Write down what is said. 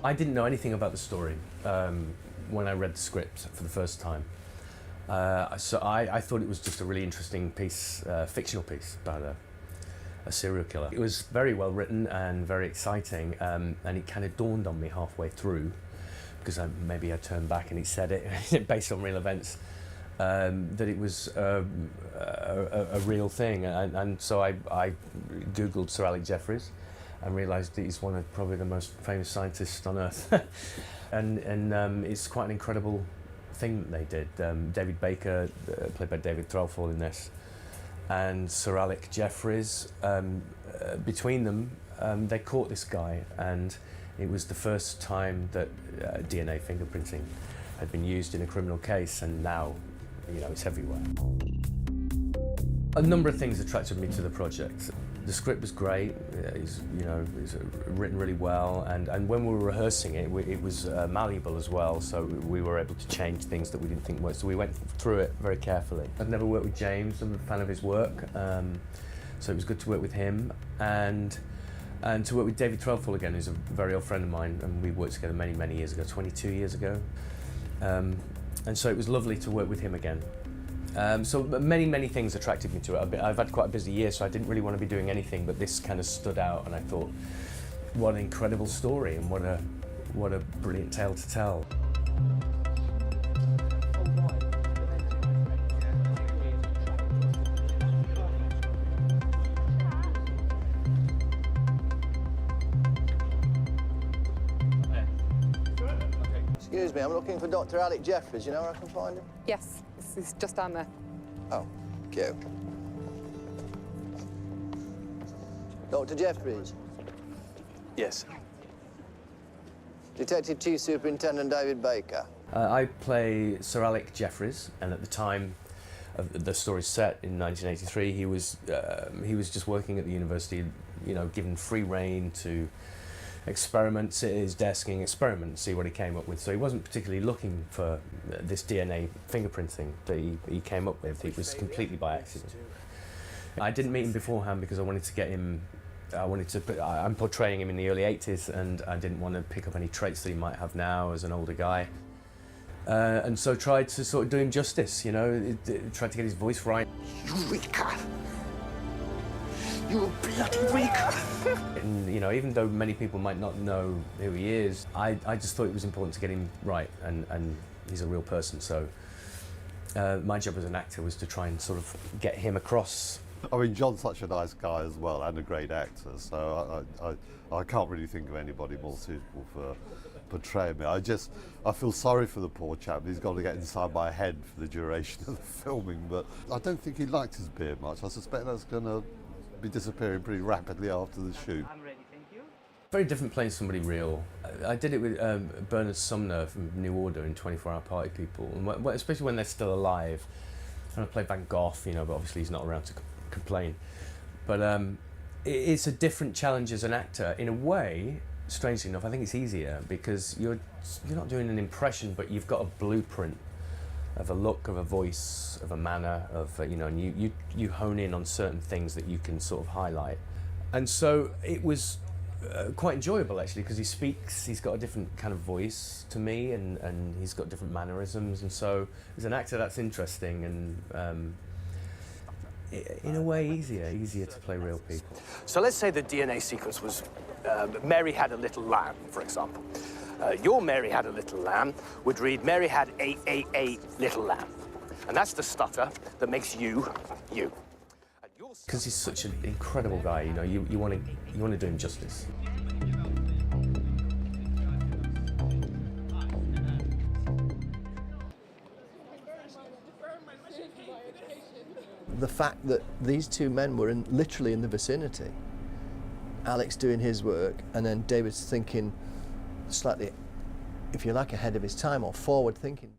I didn't know anything about the story when I read the script for the first time. So I thought it was just a really interesting piece, fictional piece about a serial killer. It was very well written and very exciting, and it kind of dawned on me halfway through, because maybe I turned back and it said it based on real events, that it was a real thing. And so I Googled Sir Alec Jeffreys and realised that he's one of probably the most famous scientists on Earth. and it's quite an incredible thing that they did. David Baker, played by David Threlfall in this, and Sir Alec Jeffreys, between them, they caught this guy, and it was the first time that DNA fingerprinting had been used in a criminal case, and now, you know, it's everywhere. A number of things attracted me to the project. The script was great, it's written really well, and when we were rehearsing it, it was malleable as well, so we were able to change things that we didn't think worked, so we went through it very carefully. I'd never worked with James, I'm a fan of his work, so it was good to work with him, and to work with David Threlfall again, who's a very old friend of mine, and we worked together many, many years ago, 22 years ago, and so it was lovely to work with him again. So many things attracted me to it. I've had quite a busy year, so I didn't really want to be doing anything, but this kind of stood out, and I thought, what an incredible story, and what a brilliant tale to tell. Excuse me, I'm looking for Dr. Alec Jeffreys. You know where I can find him? Yes, it's just down there. Oh, cute. Dr. Jeffreys? Yes. Detective Chief Superintendent David Baker. I play Sir Alec Jeffreys, and at the time of the story set in 1983, he was just working at the university, you know, given free rein to experiment, sit at his desk and experiment, see what he came up with. So he wasn't particularly looking for this DNA fingerprinting that he came up with. It was completely by accident. I didn't meet him beforehand because I wanted to get him, I'm portraying him in the early 80s, and I didn't want to pick up any traits that he might have now as an older guy. And so tried to sort of do him justice, you know, tried to get his voice right. Eureka! You bloody Eureka! And, you know, even though many people might not know who he is, I just thought it was important to get him right, and he's a real person, so my job as an actor was to try and sort of get him across. I mean, John's such a nice guy as well, and a great actor, so I can't really think of anybody more suitable for portraying me. I feel sorry for the poor chap. He's got to get inside my head for the duration of the filming, but I don't think he liked his beard much. I suspect that's going to be disappearing pretty rapidly after the shoot. I'm ready, thank you. Very different playing somebody real. I did it with Bernard Sumner from New Order in 24 Hour Party People, and especially when they're still alive. And I played Van Gogh, you know, but obviously he's not around to complain. But it's a different challenge as an actor. In a way, strangely enough, I think it's easier because you're not doing an impression, but you've got a blueprint of a look, of a voice, of a manner, of you know, and you hone in on certain things that you can sort of highlight. And so it was quite enjoyable actually, because he speaks, he's got a different kind of voice to me, and he's got different mannerisms, and so as an actor that's interesting, and in a way easier to play real people. So let's say the DNA sequence was Mary had a little lamb, for example. Your Mary had a little lamb would read Mary had a little lamb. And that's the stutter that makes you, you. Because he's such an incredible guy, you know, you want to do him justice. The fact that these two men were literally in the vicinity, Alex doing his work, and then David's thinking slightly, if you like, ahead of his time or forward thinking.